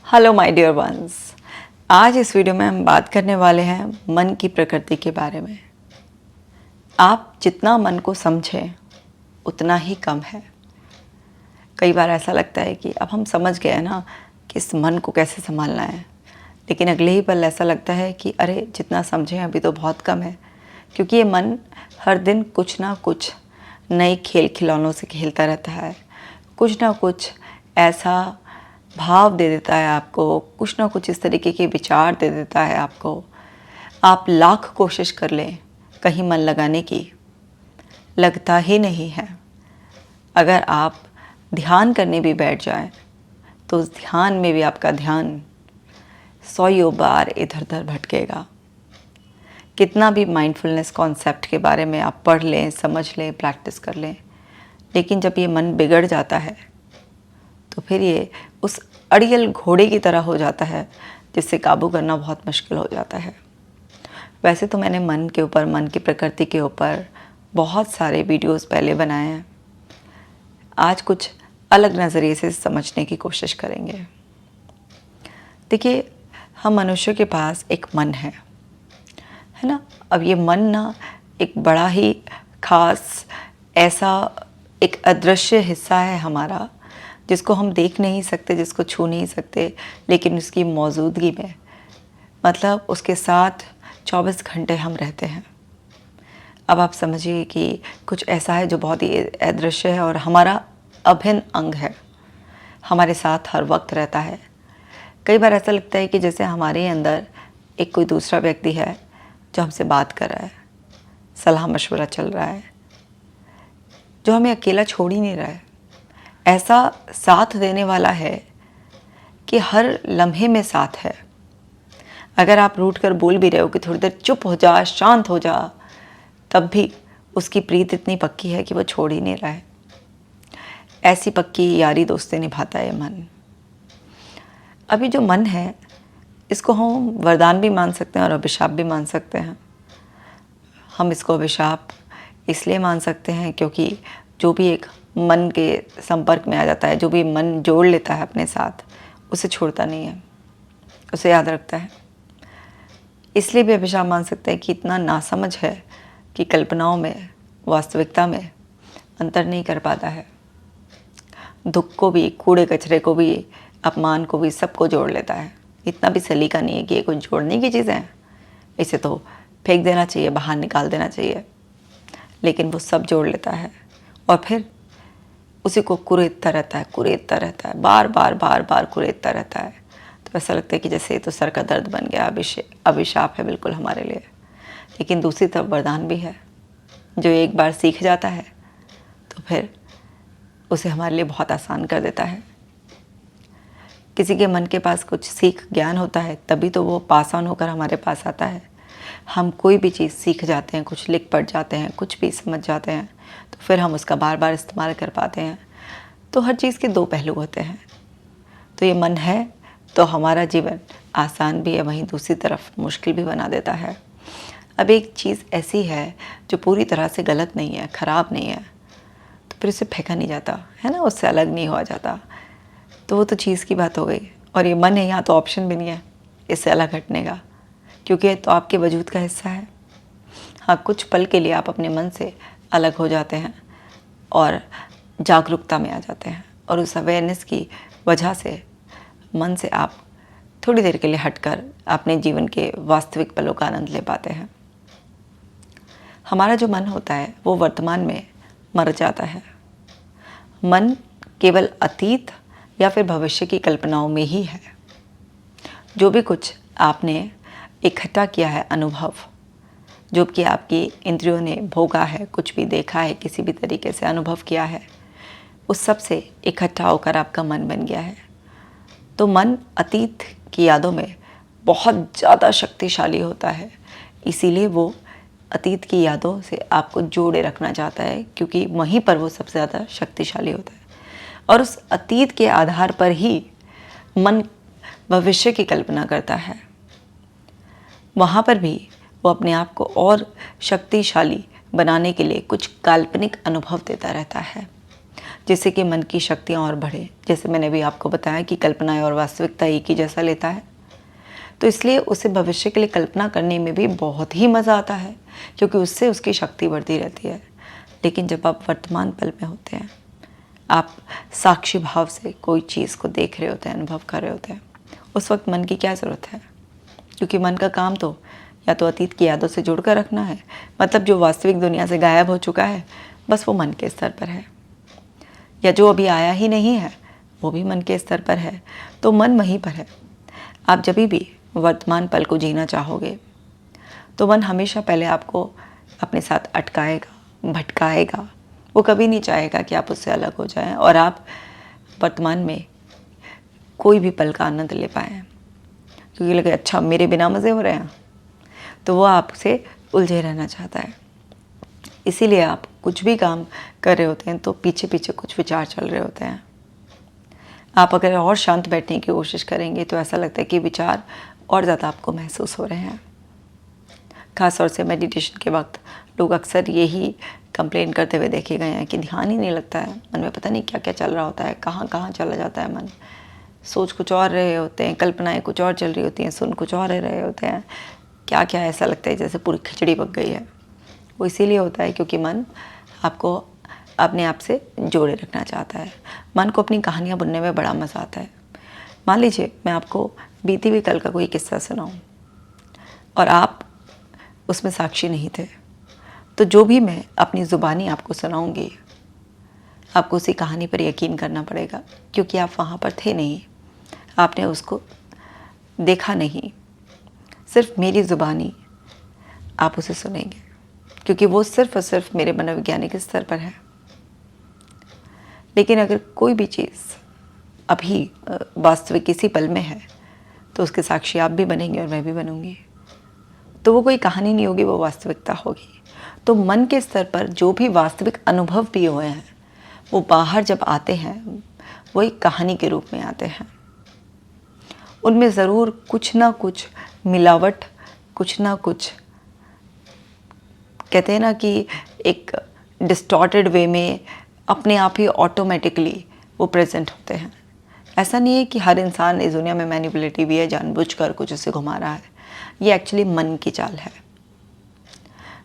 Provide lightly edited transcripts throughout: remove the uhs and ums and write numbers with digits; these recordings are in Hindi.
Hello my dear ones. आज इस वीडियो में हम बात करने वाले हैं मन की प्रकृति के बारे में। आप जितना मन को समझें उतना ही कम है। कई बार ऐसा लगता है कि अब हम समझ गए हैं ना कि इस मन को कैसे संभालना है, लेकिन अगले ही पल ऐसा लगता है कि अरे जितना समझें अभी तो बहुत कम है, क्योंकि ये मन हर दिन कुछ ना कुछ नए खेल खिलौनों से खेलता रहता है। कुछ ना कुछ ऐसा भाव दे देता है आपको, कुछ ना कुछ इस तरीके के विचार दे देता है आपको। आप लाख कोशिश कर लें कहीं मन लगाने की, लगता ही नहीं है। अगर आप ध्यान करने भी बैठ जाएं तो उस ध्यान में भी आपका ध्यान सौ बार इधर उधर भटकेगा। कितना भी माइंडफुलनेस कॉन्सेप्ट के बारे में आप पढ़ लें, समझ लें, प्रैक्टिस कर लें, लेकिन जब ये मन बिगड़ जाता है तो फिर ये उस अड़ियल घोड़े की तरह हो जाता है जिससे काबू करना बहुत मुश्किल हो जाता है। वैसे तो मैंने मन के ऊपर, मन की प्रकृति के ऊपर बहुत सारे वीडियोस पहले बनाए हैं। आज कुछ अलग नज़रिए से समझने की कोशिश करेंगे। देखिए, हम मनुष्य के पास एक मन है ना। अब ये मन ना एक बड़ा ही खास ऐसा एक अदृश्य हिस्सा है हमारा, जिसको हम देख नहीं सकते, जिसको छू नहीं सकते, लेकिन उसकी मौजूदगी में, मतलब उसके साथ 24 घंटे हम रहते हैं। अब आप समझिए कि कुछ ऐसा है जो बहुत ही अदृश्य है और हमारा अभिन्न अंग है, हमारे साथ हर वक्त रहता है। कई बार ऐसा लगता है कि जैसे हमारे अंदर एक कोई दूसरा व्यक्ति है जो हमसे बात कर रहा है, सलाह मशवरा चल रहा है, जो हमें अकेला छोड़ ही नहीं रहा है। ऐसा साथ देने वाला है कि हर लम्हे में साथ है। अगर आप रूठ कर बोल भी रहे हो कि थोड़ी देर चुप हो जा, शांत हो जा, तब भी उसकी प्रीत इतनी पक्की है कि वो छोड़ ही नहीं रहा है। ऐसी पक्की यारी दोस्ती निभाता है मन। अभी जो मन है, इसको हम वरदान भी मान सकते हैं और अभिशाप भी मान सकते हैं। हम इसको अभिशाप इसलिए मान सकते हैं क्योंकि जो भी एक मन के संपर्क में आ जाता है, जो भी मन जोड़ लेता है अपने साथ, उसे छोड़ता नहीं है, उसे याद रखता है। इसलिए भी अभिशाप मान सकते हैं कि इतना नासमझ है कि कल्पनाओं में, वास्तविकता में अंतर नहीं कर पाता है। दुख को भी, कूड़े कचरे को भी, अपमान को भी, सबको जोड़ लेता है। इतना भी सलीका नहीं है कि ये कुछ जोड़ने की चीज़ें हैं, इसे तो फेंक देना चाहिए, बाहर निकाल देना चाहिए, लेकिन वो सब जोड़ लेता है और फिर उसी को कुरेदता रहता है, कुरेदता रहता है, बार बार बार बार कुरेदता रहता है। तो ऐसा लगता है कि जैसे तो सर का दर्द बन गया। अभिशाप है बिल्कुल हमारे लिए। लेकिन दूसरी तरफ वरदान भी है। जो एक बार सीख जाता है तो फिर उसे हमारे लिए बहुत आसान कर देता है। किसी के मन के पास कुछ सीख ज्ञान होता है तभी तो वो पास ऑन होकर हमारे पास आता है। हम कोई भी चीज़ सीख जाते हैं, कुछ लिख पढ़ जाते हैं, कुछ भी समझ जाते हैं, तो फिर हम उसका बार बार इस्तेमाल कर पाते हैं। तो हर चीज़ के दो पहलू होते हैं। तो ये मन है तो हमारा जीवन आसान भी है, वहीं दूसरी तरफ मुश्किल भी बना देता है। अब एक चीज़ ऐसी है जो पूरी तरह से गलत नहीं है, ख़राब नहीं है, तो फिर उसे फेंका नहीं जाता है ना, उससे अलग नहीं हुआ जाता। तो वो तो चीज़ की बात हो गई। और ये मन है, यहाँ तो ऑप्शन भी नहीं है इससे अलग हटने का, क्योंकि ये तो आपके वजूद का हिस्सा है। हाँ, कुछ पल के लिए आप अपने मन से अलग हो जाते हैं और जागरूकता में आ जाते हैं, और उस अवेयरनेस की वजह से मन से आप थोड़ी देर के लिए हटकर अपने जीवन के वास्तविक पलों का आनंद ले पाते हैं। हमारा जो मन होता है वो वर्तमान में मर जाता है। मन केवल अतीत या फिर भविष्य की कल्पनाओं में ही है। जो भी कुछ आपने इकट्ठा किया है, अनुभव जो कि आपकी इंद्रियों ने भोगा है, कुछ भी देखा है, किसी भी तरीके से अनुभव किया है, उस सब से इकट्ठा होकर आपका मन बन गया है। तो मन अतीत की यादों में बहुत ज़्यादा शक्तिशाली होता है, इसीलिए वो अतीत की यादों से आपको जोड़े रखना चाहता है, क्योंकि वहीं पर वो सबसे ज़्यादा शक्तिशाली होता है। और उस अतीत के आधार पर ही मन भविष्य की कल्पना करता है। वहाँ पर भी वो अपने आप को और शक्तिशाली बनाने के लिए कुछ काल्पनिक अनुभव देता रहता है। जिससे कि मन की शक्तियाँ और बढ़े। जैसे मैंने भी आपको बताया कि कल्पना और वास्तविकता एक ही जैसा लेता है, तो इसलिए उसे भविष्य के लिए कल्पना करने में भी बहुत ही मज़ा आता है, क्योंकि उससे उसकी शक्ति बढ़ती रहती है। लेकिन जब आप वर्तमान पल में होते हैं, आप साक्षी भाव से कोई चीज़ को देख रहे होते हैं, अनुभव कर रहे होते हैं, उस वक्त मन की क्या ज़रूरत है? क्योंकि मन का काम तो या तो अतीत की यादों से जुड़कर रखना है, मतलब जो वास्तविक दुनिया से गायब हो चुका है बस वो मन के स्तर पर है, या जो अभी आया ही नहीं है वो भी मन के स्तर पर है। तो मन वहीं पर है। आप जब भी वर्तमान पल को जीना चाहोगे तो मन हमेशा पहले आपको अपने साथ अटकाएगा, भटकाएगा। वो कभी नहीं चाहेगा कि आप उससे अलग हो जाएं और आप वर्तमान में कोई भी पल का आनंद ले पाएँ, क्योंकि लगे अच्छा मेरे बिना मज़े हो रहे हैं, तो वो आपसे उलझे रहना चाहता है। इसीलिए आप कुछ भी काम कर रहे होते हैं तो पीछे पीछे कुछ विचार चल रहे होते हैं। आप अगर और शांत बैठने की कोशिश करेंगे तो ऐसा लगता है कि विचार और ज़्यादा आपको महसूस हो रहे हैं। ख़ास तौर से मेडिटेशन के वक्त लोग अक्सर यही कंप्लेन करते हुए देखे गए हैं कि ध्यान ही नहीं लगता है, मन में पता नहीं क्या क्या चल रहा होता है, कहाँ कहाँ चला जाता है मन, सोच कुछ और रहे होते हैं, कल्पनाएं कुछ और चल रही होती हैं, सुन कुछ और रहे होते हैं, क्या क्या ऐसा लगता है जैसे पूरी खिचड़ी पक गई है। वो इसीलिए होता है क्योंकि मन आपको अपने आप से जोड़े रखना चाहता है। मन को अपनी कहानियाँ बुनने में बड़ा मज़ा आता है। मान लीजिए मैं आपको बीती हुई कल का कोई किस्सा सुनाऊँ और आप उसमें साक्षी नहीं थे, तो जो भी मैं अपनी ज़ुबानी आपको सुनाऊंगी आपको उसी कहानी पर यकीन करना पड़ेगा, क्योंकि आप वहाँ पर थे नहीं, आपने उसको देखा नहीं। सिर्फ मेरी ज़ुबानी आप उसे सुनेंगे, क्योंकि वो सिर्फ और सिर्फ मेरे मनोवैज्ञानिक स्तर पर है। लेकिन अगर कोई भी चीज़ अभी वास्तविक इसी पल में है तो उसके साक्षी आप भी बनेंगे और मैं भी बनूंगी। तो वो कोई कहानी नहीं होगी, वो वास्तविकता होगी। तो मन के स्तर पर जो भी वास्तविक अनुभव भी हुए हैं वो बाहर जब आते हैं वो एक कहानी के रूप में आते हैं। उनमें ज़रूर कुछ ना कुछ मिलावट, कुछ ना कुछ कहते हैं ना कि एक डिस्टॉर्टेड वे में अपने आप ही ऑटोमेटिकली वो प्रेजेंट होते हैं। ऐसा नहीं है कि हर इंसान इस दुनिया में मैनिपुलेटिव है, जानबूझकर कुछ उसे घुमा रहा है। ये एक्चुअली मन की चाल है।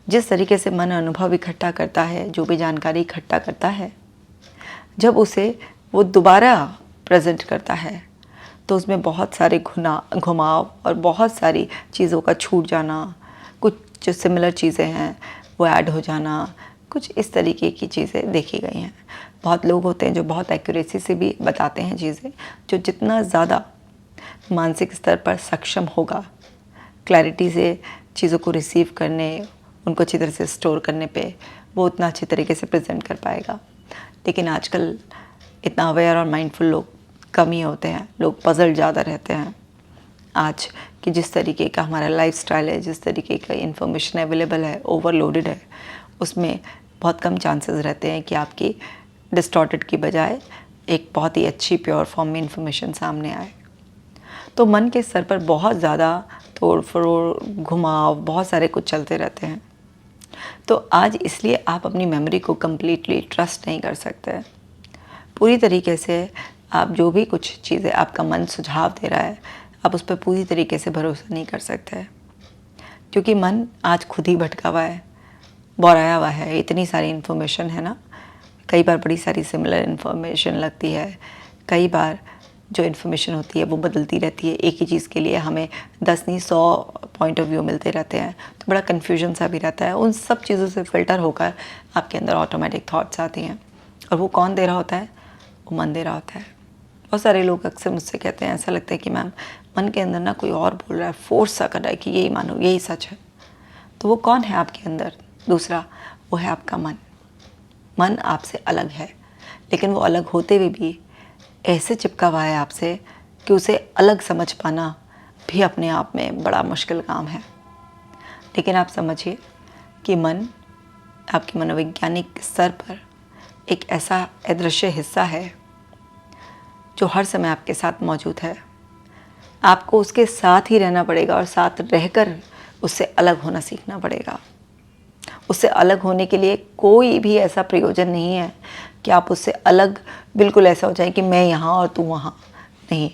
जिस तरीके से मन अनुभव इकट्ठा करता है, जो भी जानकारी इकट्ठा करता है, जब उसे वो दोबारा प्रेजेंट करता है तो उसमें बहुत सारे घुमाव और बहुत सारी चीज़ों का छूट जाना, कुछ जो सिमिलर चीज़ें हैं वो ऐड हो जाना, कुछ इस तरीके की चीज़ें देखी गई हैं। बहुत लोग होते हैं जो बहुत एक्यूरेसी से भी बताते हैं चीज़ें, जो जितना ज़्यादा मानसिक स्तर पर सक्षम होगा क्लैरिटी से चीज़ों को रिसीव करने, उनको अच्छी तरह से स्टोर करने पे, वो उतना अच्छी तरीके से प्रेजेंट कर पाएगा। लेकिन आजकल इतना अवेयर और माइंडफुल लोग कम ही होते हैं, लोग पजल ज़्यादा रहते हैं। आज कि जिस तरीके का हमारा लाइफस्टाइल है, जिस तरीके का इन्फॉर्मेशन अवेलेबल है, ओवरलोडेड है, उसमें बहुत कम चांसेस रहते हैं कि आपकी डिस्टॉर्टेड की बजाय एक बहुत ही अच्छी प्योर फॉर्म में इन्फॉर्मेशन सामने आए। तो मन के स्तर पर बहुत ज़्यादा तोड़ फरोड़, घुमाव, बहुत सारे कुछ चलते रहते हैं। तो आज इसलिए आप अपनी मेमोरी को कम्प्लीटली ट्रस्ट नहीं कर सकते। पूरी तरीके से आप जो भी कुछ चीज़ें आपका मन सुझाव दे रहा है, आप उस पर पूरी तरीके से भरोसा नहीं कर सकते, क्योंकि मन आज खुद ही भटका हुआ है, बोराया हुआ है। इतनी सारी इन्फॉर्मेशन है ना, कई बार बड़ी सारी सिमिलर इन्फॉर्मेशन लगती है, कई बार जो इन्फॉर्मेशन होती है वो बदलती रहती है। एक ही चीज़ के लिए हमें 10 नहीं 100 पॉइंट ऑफ व्यू मिलते रहते हैं, तो बड़ा कन्फ्यूजन सा भी रहता है। उन सब चीज़ों से फ़िल्टर होकर आपके अंदर ऑटोमेटिक थॉट्स आती हैं, और वो कौन दे रहा होता है? वो मन दे रहा होता है। बहुत सारे लोग अक्सर मुझसे कहते हैं, ऐसा लगता है कि मैम मन के अंदर ना कोई और बोल रहा है, फोर्स सा कर रहा है कि यही मानो, यही सच है। तो वो कौन है आपके अंदर? दूसरा, वो है आपका मन। मन आपसे अलग है, लेकिन वो अलग होते हुए भी ऐसे चिपका हुआ है आपसे कि उसे अलग समझ पाना भी अपने आप में बड़ा मुश्किल काम है। लेकिन आप समझिए कि मन आपके मनोवैज्ञानिक स्तर पर एक ऐसा अदृश्य हिस्सा है जो हर समय आपके साथ मौजूद है। आपको उसके साथ ही रहना पड़ेगा और साथ रहकर उससे अलग होना सीखना पड़ेगा। उससे अलग होने के लिए कोई भी ऐसा प्रयोजन नहीं है कि आप उससे अलग बिल्कुल ऐसा हो जाए कि मैं यहाँ और तू वहाँ। नहीं,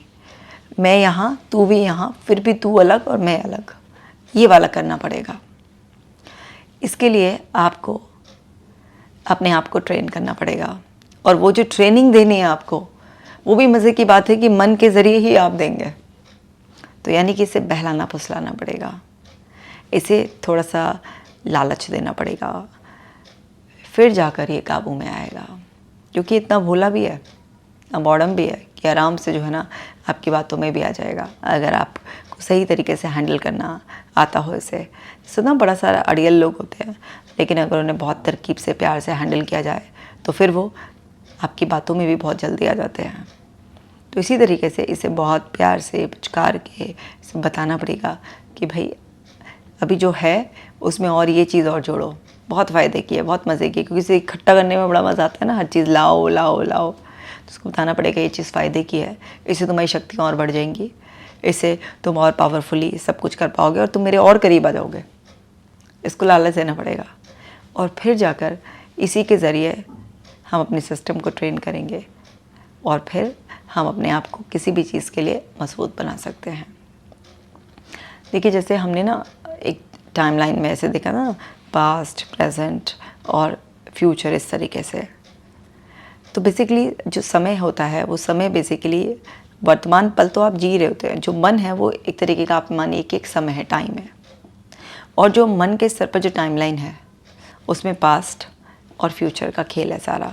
मैं यहाँ, तू भी यहाँ, फिर भी तू अलग और मैं अलग, ये वाला करना पड़ेगा। इसके लिए आपको अपने आप को ट्रेन करना पड़ेगा, और वो जो ट्रेनिंग देनी है आपको, वो भी मज़े की बात है कि मन के ज़रिए ही आप देंगे। तो यानी कि इसे बहलाना फुसलाना पड़ेगा, इसे थोड़ा सा लालच देना पड़ेगा, फिर जाकर ये काबू में आएगा। क्योंकि इतना भोला भी है, बॉडम भी है कि आराम से जो है ना आपकी बातों में भी आ जाएगा, अगर आपको सही तरीके से हैंडल करना आता हो इसे। जैसे ना बड़ा सारा अड़ियल लोग होते हैं, लेकिन अगर उन्हें बहुत तरकीब से प्यार से हैंडल किया जाए तो फिर वो आपकी बातों में भी बहुत जल्दी आ जाते हैं। तो इसी तरीके से इसे बहुत प्यार से पुचकार के इसे बताना पड़ेगा कि भाई अभी जो है उसमें और ये चीज़ और जोड़ो, बहुत फ़ायदे की है, बहुत मज़े की है, क्योंकि इसे इकट्ठा करने में बड़ा मज़ा आता है ना, हर चीज़ लाओ लाओ लाओ। तो उसको बताना पड़ेगा ये चीज़ फ़ायदे की है, इससे तुम्हारी शक्तियाँ और बढ़ जाएंगी, इससे तुम और पावरफुली सब कुछ कर पाओगे और तुम मेरे और करीब आ जाओगे। इसको लालच देना पड़ेगा, और फिर जाकर इसी के ज़रिए हम अपने सिस्टम को ट्रेन करेंगे, और फिर हम अपने आप को किसी भी चीज़ के लिए मजबूत बना सकते हैं। देखिए, जैसे हमने ना एक टाइमलाइन में ऐसे देखा ना, पास्ट, प्रेजेंट और फ्यूचर, इस तरीके से। तो बेसिकली जो समय होता है वो समय बेसिकली वर्तमान पल तो आप जी रहे होते हैं, जो मन है वो एक तरीके का आप मानिए कि एक समय है, टाइम है, और जो मन के स्तर पर जो टाइमलाइन है उसमें पास्ट और फ्यूचर का खेल है सारा,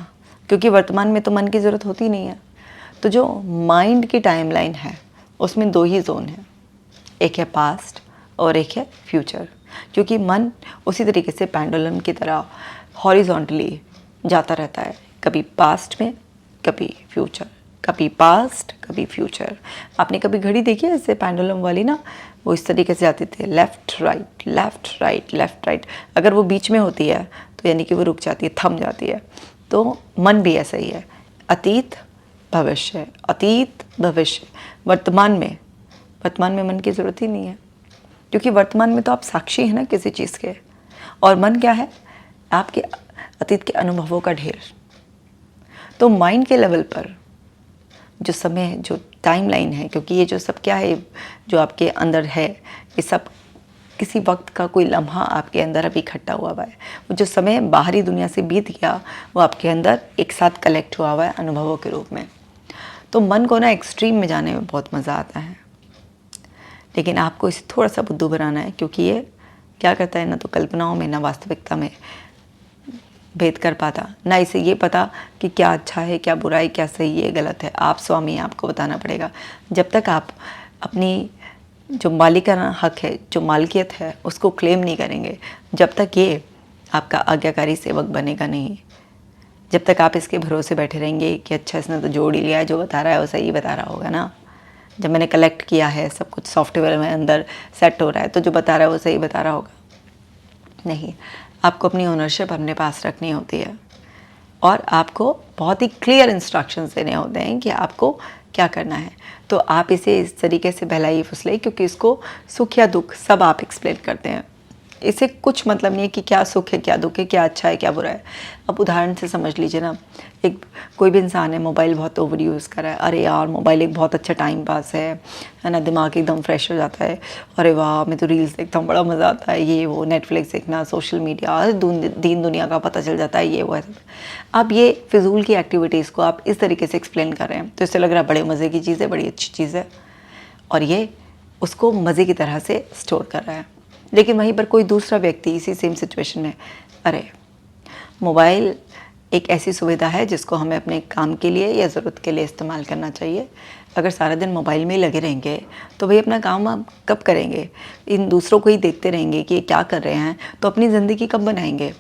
क्योंकि वर्तमान में तो मन की ज़रूरत होती नहीं है। तो जो माइंड की टाइमलाइन है उसमें दो ही जोन है, एक है पास्ट और एक है फ्यूचर, क्योंकि मन उसी तरीके से पेंडुलम की तरह हॉरिजॉन्टली जाता रहता है, कभी पास्ट में कभी फ्यूचर, कभी पास्ट कभी फ्यूचर। आपने कभी घड़ी देखी है ऐसे पेंडुलम वाली ना, वो इस तरीके से जाती थी, left right left right left right. अगर वो बीच में होती है तो यानी कि वो रुक जाती है, थम जाती है। तो मन भी ऐसा ही है, अतीत भविष्य, अतीत भविष्य। वर्तमान में मन की ज़रूरत ही नहीं है, क्योंकि वर्तमान में तो आप साक्षी हैं ना किसी चीज़ के, और मन क्या है, आपके अतीत के अनुभवों का ढेर। तो माइंड के लेवल पर जो समय, जो टाइमलाइन है, क्योंकि ये जो सब क्या है जो आपके अंदर है, ये सब किसी वक्त का कोई लम्हा आपके अंदर अभी इकट्ठा हुआ है। वो जो समय बाहरी दुनिया से बीत गया वो आपके अंदर एक साथ कलेक्ट हुआ है अनुभवों के रूप में। तो मन को ना एक्सट्रीम में जाने में बहुत मज़ा आता है, लेकिन आपको इसे थोड़ा सा बुद्धू बनाना है, क्योंकि ये क्या करता है ना, तो कल्पनाओं में ना वास्तविकता में भेद कर पाता, ना इसे ये पता कि क्या अच्छा है, क्या बुरा है, क्या सही है, गलत है। आप स्वामी, आपको बताना पड़ेगा। जब तक आप अपनी जो मालिकाना हक है, जो मालकियत है, उसको क्लेम नहीं करेंगे, जब तक ये आपका आज्ञाकारी सेवक बनेगा नहीं। जब तक आप इसके भरोसे बैठे रहेंगे कि अच्छा इसने तो जोड़ ही लिया है, जो बता रहा है वो सही बता रहा होगा ना, जब मैंने कलेक्ट किया है सब कुछ सॉफ्टवेयर में अंदर सेट हो रहा है, तो जो बता रहा है वो सही बता रहा होगा। नहीं, आपको अपनी ओनरशिप अपने पास रखनी होती है, और आपको बहुत ही क्लियर इंस्ट्रक्शंस देने होते हैं कि आपको क्या करना है। तो आप इसे इस तरीके से बहलाइए फुसलाइए, क्योंकि इसको सुख या दुख सब आप एक्सप्लेन करते हैं। इसे कुछ मतलब नहीं है कि क्या सुख है, क्या दुख है, क्या अच्छा है, क्या बुरा है। अब उदाहरण से समझ लीजिए ना, एक कोई भी इंसान है, मोबाइल बहुत ओवर यूज़ कर रहा है, अरे यार मोबाइल एक बहुत अच्छा टाइम पास है ना, दिमाग एकदम फ्रेश हो जाता है, अरे वाह मैं तो रील्स देखता हूँ, बड़ा मज़ा आता है, ये वो नेटफ्लिक्स देखना, सोशल मीडिया, दीन दुनिया का पता चल जाता है, ये वो है। अब ये फिजूल की एक्टिविटीज़ को आप इस तरीके से एक्सप्लेन कर रहे हैं, तो इससे लग रहा है बड़े मज़े की चीज़ है, बड़ी अच्छी चीज़ है, और ये उसको मज़े की तरह से स्टोर कर रहा है। लेकिन वहीं पर कोई दूसरा व्यक्ति इसी सेम सिचुएशन में, अरे मोबाइल एक ऐसी सुविधा है जिसको हमें अपने काम के लिए या ज़रूरत के लिए इस्तेमाल करना चाहिए। अगर सारा दिन मोबाइल में ही लगे रहेंगे तो भाई अपना काम आप कब करेंगे? इन दूसरों को ही देखते रहेंगे कि ये क्या कर रहे हैं, तो अपनी ज़िंदगी कब बनाएंगे?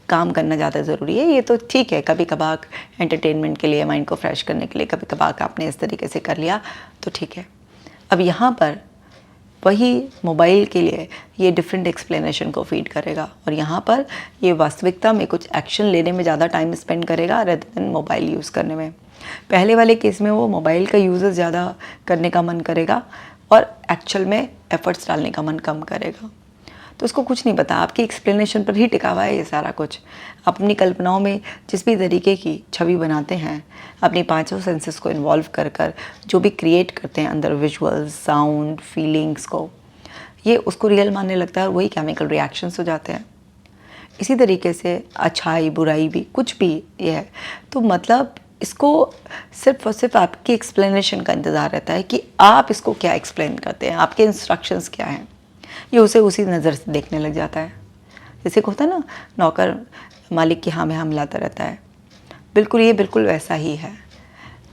काम करना ज़्यादा ज़रूरी है, ये तो ठीक है, कभी कभार एंटरटेनमेंट के लिए, माइंड को फ्रेश करने के लिए कभी कभार आपने इस तरीके से कर लिया तो ठीक है। अब यहाँ पर वही मोबाइल के लिए ये डिफरेंट एक्सप्लेनेशन को फीड करेगा, और यहाँ पर ये वास्तविकता में कुछ एक्शन लेने में ज़्यादा टाइम स्पेंड करेगा रेदर देन मोबाइल यूज़ करने में। पहले वाले केस में वो मोबाइल का यूज़ ज़्यादा करने का मन करेगा और एक्चुअल में एफर्ट्स डालने का मन कम करेगा। तो उसको कुछ नहीं पता, आपकी एक्सप्लेनेशन पर ही टिका हुआ है ये सारा कुछ। आप अपनी कल्पनाओं में जिस भी तरीके की छवि बनाते हैं, अपनी पांचों सेंसेस को इन्वॉल्व कर कर जो भी क्रिएट करते हैं अंदर, विजुअल्स, साउंड, फीलिंग्स को, ये उसको रियल मानने लगता है और वही केमिकल रिएक्शंस हो जाते हैं। इसी तरीके से अच्छाई बुराई भी कुछ भी ये है, तो मतलब इसको सिर्फ और सिर्फ आपकी एक्सप्लेनेशन का इंतज़ार रहता है कि आप इसको क्या एक्सप्लेन करते हैं, आपके इंस्ट्रक्शंस क्या हैं। ये उसे उसी नज़र से देखने लग जाता है। जैसे कि होता है ना, नौकर मालिक की हाँ में हाँ मिलाता रहता है, बिल्कुल वैसा ही है।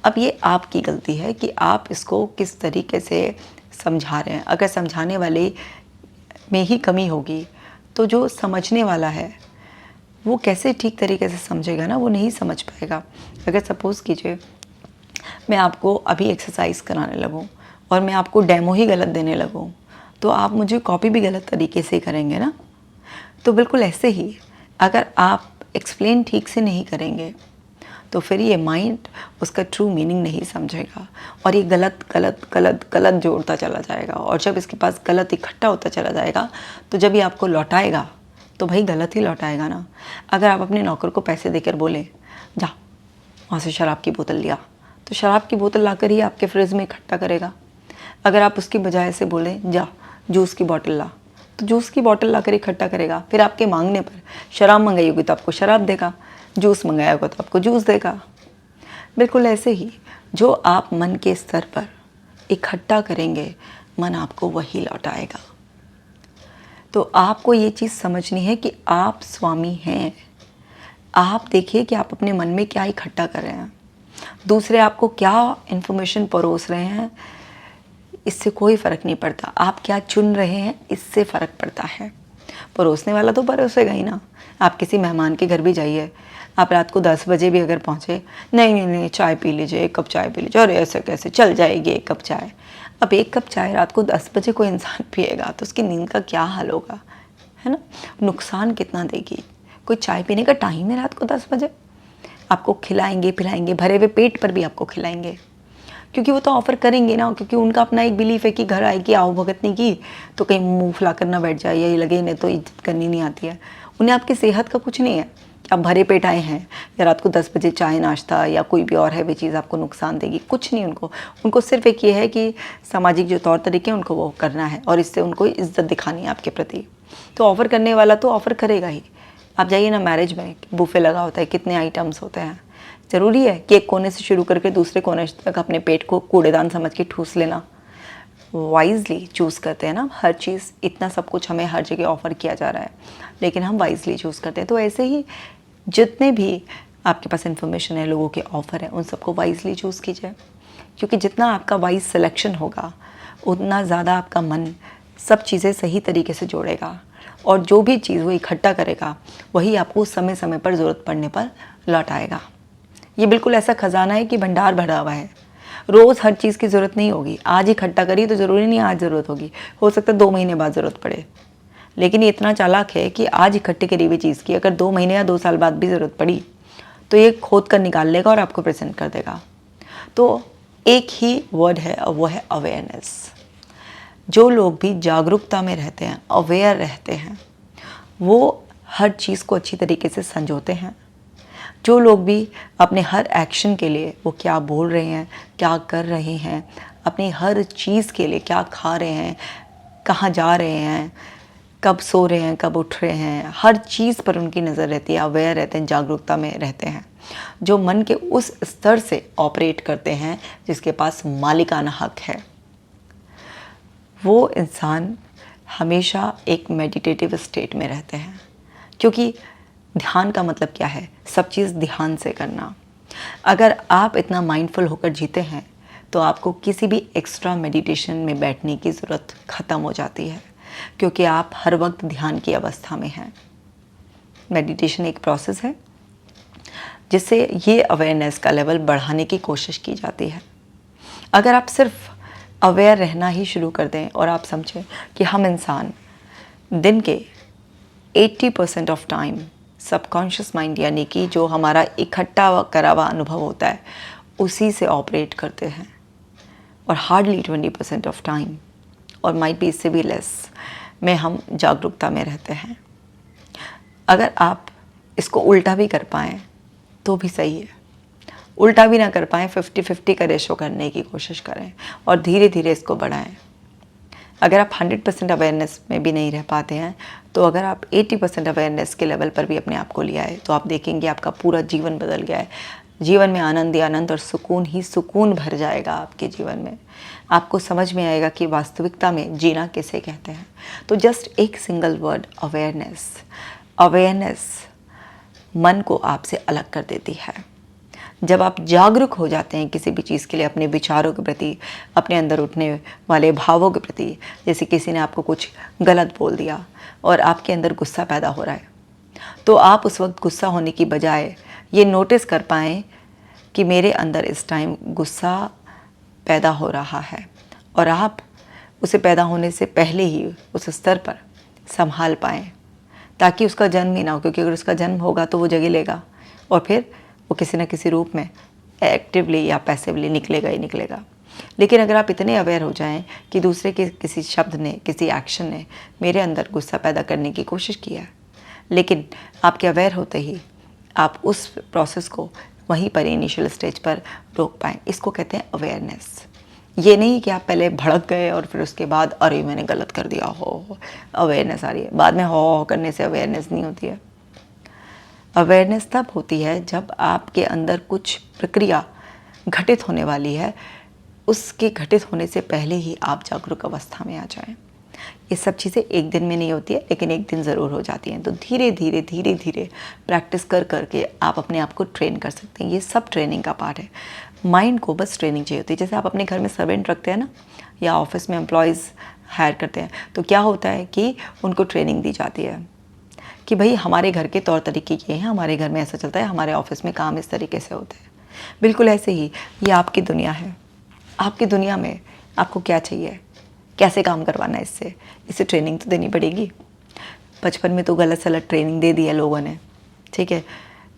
अब ये आपकी गलती है कि आप इसको किस तरीके से समझा रहे हैं। अगर समझाने वाले में ही कमी होगी तो जो समझने वाला है वो कैसे ठीक तरीके से समझेगा ना, वो नहीं समझ पाएगा। अगर सपोज़ कीजिए मैं आपको अभी एक्सरसाइज कराने लगूँ और मैं आपको डेमो ही गलत देने लगूँ, तो आप मुझे कॉपी भी गलत तरीके से करेंगे ना। तो बिल्कुल ऐसे ही अगर आप एक्सप्लेन ठीक से नहीं करेंगे तो फिर ये माइंड उसका ट्रू मीनिंग नहीं समझेगा और ये गलत गलत गलत गलत जोड़ता चला जाएगा। और जब इसके पास गलत इकट्ठा होता चला जाएगा तो जब ये आपको लौटाएगा तो भाई गलत ही लौटाएगा ना। अगर आप अपने नौकर को पैसे देकर बोलें जा वहाँ से शराब की बोतल लिया, तो शराब की बोतल लाकर ही आपके फ्रिज में इकट्ठा करेगा। अगर आप उसकी बजाय से बोलें जा जूस की बोतल ला, तो जूस की बोतल लाकर इकट्ठा करेगा। फिर आपके मांगने पर शराब मंगाई होगी तो आपको शराब देगा, जूस मंगाया होगा तो आपको जूस देगा। बिल्कुल ऐसे ही जो आप मन के स्तर पर इकट्ठा करेंगे, मन आपको वही लौटाएगा। तो आपको ये चीज़ समझनी है कि आप स्वामी हैं। आप देखिए कि आप अपने मन में क्या इकट्ठा कर रहे हैं, दूसरे आपको क्या इन्फॉर्मेशन परोस रहे हैं, इससे कोई फ़र्क नहीं पड़ता। आप क्या चुन रहे हैं, इससे फ़र्क पड़ता है। परोसने वाला तो परोसेगा ही ना। आप किसी मेहमान के घर भी जाइए, आप रात को 10 बजे भी अगर पहुँचे, नहीं चाय पी लीजिए, 1 कप चाय पी लीजिए, अरे ऐसे कैसे, चल जाएगी 1 कप चाय। अब 1 कप चाय रात को 10 बजे कोई इंसान पिएगा तो उसकी नींद का क्या हाल होगा, है ना। नुकसान कितना देगी। कोई चाय पीने का टाइम है रात को 10 बजे। आपको खिलाएंगे पिलाएंगे, भरे हुए पेट पर भी आपको खिलाएंगे, क्योंकि वो तो ऑफ़र करेंगे ना, क्योंकि उनका अपना एक बिलीफ है कि घर आएगी आओ भगत नहीं की तो कहीं मुँह फुला कर ना बैठ जाए, यही लगे इन्हें तो इज्जत करनी नहीं आती है। उन्हें आपकी सेहत का कुछ नहीं है कि आप भरे पेट आए हैं या रात को 10 बजे चाय नाश्ता या कोई भी और है वे चीज़ आपको नुकसान देगी, कुछ नहीं। उनको सिर्फ एक ये है कि सामाजिक जो तौर तरीके हैं उनको वो करना है और इससे उनको इज्जत दिखानी है आपके प्रति। तो ऑफ़र करने वाला तो ऑफ़र करेगा ही। आप जाइए ना मैरिज में, बुफे लगा होता है, कितने आइटम्स होते हैं। ज़रूरी है कि एक कोने से शुरू करके दूसरे कोने तक अपने पेट को कूड़ेदान समझ के ठूस लेना। वाइजली चूज़ करते हैं ना हर चीज़। इतना सब कुछ हमें हर जगह ऑफ़र किया जा रहा है, लेकिन हम वाइजली चूज़ करते हैं। तो ऐसे ही जितने भी आपके पास इन्फॉर्मेशन है, लोगों के ऑफ़र है, उन सबको वाइजली चूज़ कीजिए, क्योंकि जितना आपका वाइज सिलेक्शन होगा उतना ज़्यादा आपका मन सब चीज़ें सही तरीके से जोड़ेगा और जो भी चीज़ वो इकट्ठा करेगा वही आपको समय समय पर ज़रूरत पड़ने पर लौटाएगा। ये बिल्कुल ऐसा खजाना है कि भंडार भरा हुआ है। रोज़ हर चीज़ की ज़रूरत नहीं होगी। आज इकट्ठा करी तो ज़रूरी नहीं आज ज़रूरत होगी, हो सकता है 2 महीने बाद ज़रूरत पड़े। लेकिन ये इतना चालाक है कि आज इकट्ठी करी हुई चीज़ की अगर 2 महीने या 2 साल बाद भी ज़रूरत पड़ी तो ये खोद कर निकाल लेगा और आपको प्रेजेंट कर देगा। तो एक ही वर्ड है और वो है अवेयरनेस। जो लोग भी जागरूकता में रहते हैं, अवेयर रहते हैं, वो हर चीज़ को अच्छी तरीके से संजोते हैं। जो लोग भी अपने हर एक्शन के लिए वो क्या बोल रहे हैं, क्या कर रहे हैं, अपनी हर चीज़ के लिए क्या खा रहे हैं, कहाँ जा रहे हैं, कब सो रहे हैं, कब उठ रहे हैं, हर चीज़ पर उनकी नज़र रहती है, अवेयर रहते हैं, जागरूकता में रहते हैं। जो मन के उस स्तर से ऑपरेट करते हैं जिसके पास मालिकाना हक है, वो इंसान हमेशा एक मेडिटेटिव स्टेट में रहते हैं। क्योंकि ध्यान का मतलब क्या है, सब चीज़ ध्यान से करना। अगर आप इतना माइंडफुल होकर जीते हैं तो आपको किसी भी एक्स्ट्रा मेडिटेशन में बैठने की ज़रूरत ख़त्म हो जाती है, क्योंकि आप हर वक्त ध्यान की अवस्था में हैं। मेडिटेशन एक प्रोसेस है जिससे ये अवेयरनेस का लेवल बढ़ाने की कोशिश की जाती है। अगर आप सिर्फ अवेयर रहना ही शुरू कर दें और आप समझें कि हम इंसान दिन के 80% ऑफ टाइम सबकॉन्शियस माइंड यानी कि जो हमारा इकट्ठा करा हुआ अनुभव होता है उसी से ऑपरेट करते हैं, और हार्डली 20% ऑफ टाइम और माइट भी इससे भी लेस में हम जागरूकता में रहते हैं। अगर आप इसको उल्टा भी कर पाएँ तो भी सही है, उल्टा भी ना कर पाएँ 50-50 का रेशो करने की कोशिश करें और धीरे धीरे इसको बढ़ाएं। अगर आप 100% अवेयरनेस में भी नहीं रह पाते हैं तो अगर आप 80% अवेयरनेस के लेवल पर भी अपने आप को लिया है तो आप देखेंगे आपका पूरा जीवन बदल गया है। जीवन में आनंद ही आनंद और सुकून ही सुकून भर जाएगा आपके जीवन में। आपको समझ में आएगा कि वास्तविकता में जीना किसे कहते हैं। तो जस्ट एक सिंगल वर्ड, अवेयरनेस। अवेयरनेस मन को आपसे अलग कर देती है। जब आप जागरूक हो जाते हैं किसी भी चीज़ के लिए, अपने विचारों के प्रति, अपने अंदर उठने वाले भावों के प्रति, जैसे किसी ने आपको कुछ गलत बोल दिया और आपके अंदर गुस्सा पैदा हो रहा है, तो आप उस वक्त गुस्सा होने की बजाय ये नोटिस कर पाएँ कि मेरे अंदर इस टाइम गुस्सा पैदा हो रहा है, और आप उसे पैदा होने से पहले ही उस स्तर पर संभाल पाएँ ताकि उसका जन्म ही ना हो, क्योंकि अगर उसका जन्म होगा तो वो जगह लेगा और फिर वो किसी न किसी रूप में एक्टिवली या पैसिवली निकलेगा ही निकलेगा। लेकिन अगर आप इतने अवेयर हो जाएं कि दूसरे के किसी शब्द ने, किसी एक्शन ने मेरे अंदर गुस्सा पैदा करने की कोशिश किया, लेकिन आपके अवेयर होते ही आप उस प्रोसेस को वहीं पर इनिशियल स्टेज पर रोक पाएँ, इसको कहते हैं अवेयरनेस। ये नहीं कि आप पहले भड़क गए और फिर उसके बाद अरे मैंने गलत कर दिया हो, अवेयरनेस आ रही है। बाद में हो करने से अवेयरनेस नहीं होती है। अवेयरनेस तब होती है जब आपके अंदर कुछ प्रक्रिया घटित होने वाली है, उसके घटित होने से पहले ही आप जागरूक अवस्था में आ जाएं। ये सब चीज़ें एक दिन में नहीं होती है, लेकिन एक दिन ज़रूर हो जाती हैं। तो धीरे धीरे प्रैक्टिस कर करके आप अपने आप को ट्रेन कर सकते हैं। ये सब ट्रेनिंग का पार्ट है। माइंड को बस ट्रेनिंग चाहिए होती है। जैसे आप अपने घर में सर्वेंट रखते हैं ना, या ऑफिस में एम्प्लॉयज़ हायर करते हैं, तो क्या होता है कि उनको ट्रेनिंग दी जाती है कि भाई हमारे घर के तौर तरीके ये हैं, हमारे घर में ऐसा चलता है, हमारे ऑफिस में काम इस तरीके से होते हैं। बिल्कुल ऐसे ही ये आपकी दुनिया है। आपकी दुनिया में आपको क्या चाहिए, कैसे काम करवाना है, इससे ट्रेनिंग तो देनी पड़ेगी। बचपन में तो गलत सलत ट्रेनिंग दे दी है लोगों ने, ठीक है,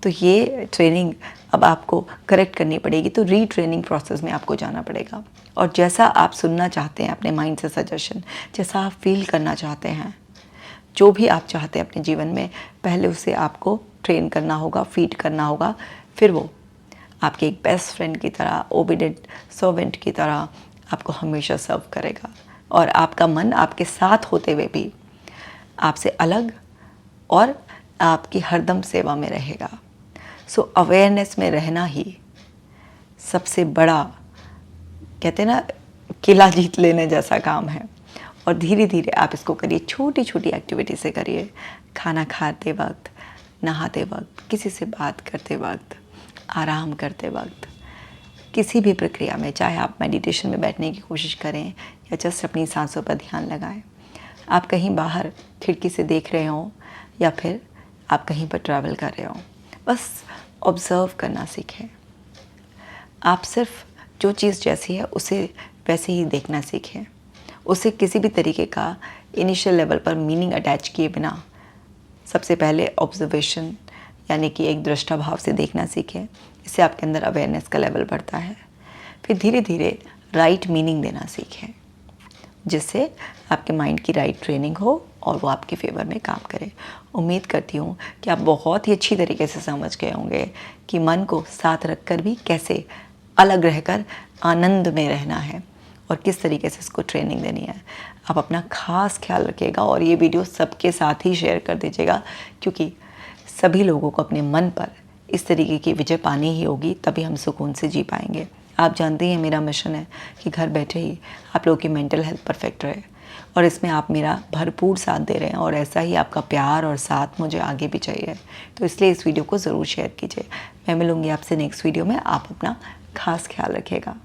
तो ये ट्रेनिंग अब आपको करेक्ट करनी पड़ेगी। तो रीट्रेनिंग प्रोसेस में आपको जाना पड़ेगा, और जैसा आप सुनना चाहते हैं अपने माइंड से सजेशन, जैसा आप फील करना चाहते हैं, जो भी आप चाहते हैं अपने जीवन में, पहले उसे आपको ट्रेन करना होगा, फीड करना होगा। फिर वो आपके एक बेस्ट फ्रेंड की तरह, ओबीडिएंट सर्वेंट की तरह आपको हमेशा सर्व करेगा, और आपका मन आपके साथ होते हुए भी आपसे अलग और आपकी हरदम सेवा में रहेगा। सो अवेयरनेस में रहना ही सबसे बड़ा, कहते हैं ना, किला जीत लेने जैसा काम है। और धीरे धीरे आप इसको करिए, छोटी छोटी एक्टिविटी से करिए। खाना खाते वक्त, नहाते वक्त, किसी से बात करते वक्त, आराम करते वक्त, किसी भी प्रक्रिया में, चाहे आप मेडिटेशन में बैठने की कोशिश करें या जस्ट अपनी सांसों पर ध्यान लगाएं, आप कहीं बाहर खिड़की से देख रहे हों या फिर आप कहीं पर ट्रैवल कर रहे हों, बस ऑब्ज़र्व करना सीखें। आप सिर्फ जो चीज़ जैसी है उसे वैसे ही देखना सीखें। उसे किसी भी तरीके का इनिशियल लेवल पर मीनिंग अटैच किए बिना सबसे पहले ऑब्जर्वेशन, यानी कि एक दृष्टा भाव से देखना सीखें। इससे आपके अंदर अवेयरनेस का लेवल बढ़ता है। फिर धीरे धीरे राइट मीनिंग देना सीखें, जिससे आपके माइंड की राइट ट्रेनिंग हो और वो आपके फेवर में काम करे। उम्मीद करती हूँ कि आप बहुत ही अच्छी तरीके से समझ गए होंगे कि मन को साथ रखकर भी कैसे अलग रहकर आनंद में रहना है और किस तरीके से इसको ट्रेनिंग देनी है। आप अपना खास ख्याल रखिएगा और ये वीडियो सबके साथ ही शेयर कर दीजिएगा, क्योंकि सभी लोगों को अपने मन पर इस तरीके की विजय पानी ही होगी, तभी हम सुकून से जी पाएंगे। आप जानते हैं मेरा मिशन है कि घर बैठे ही आप लोगों की मेंटल हेल्थ परफेक्ट रहे, और इसमें आप मेरा भरपूर साथ दे रहे हैं, और ऐसा ही आपका प्यार और साथ मुझे आगे भी चाहिए। तो इसलिए इस वीडियो को ज़रूर शेयर कीजिए। मैं मिलूँगी आपसे नेक्स्ट वीडियो में। आप अपना खास ख्याल रखिएगा।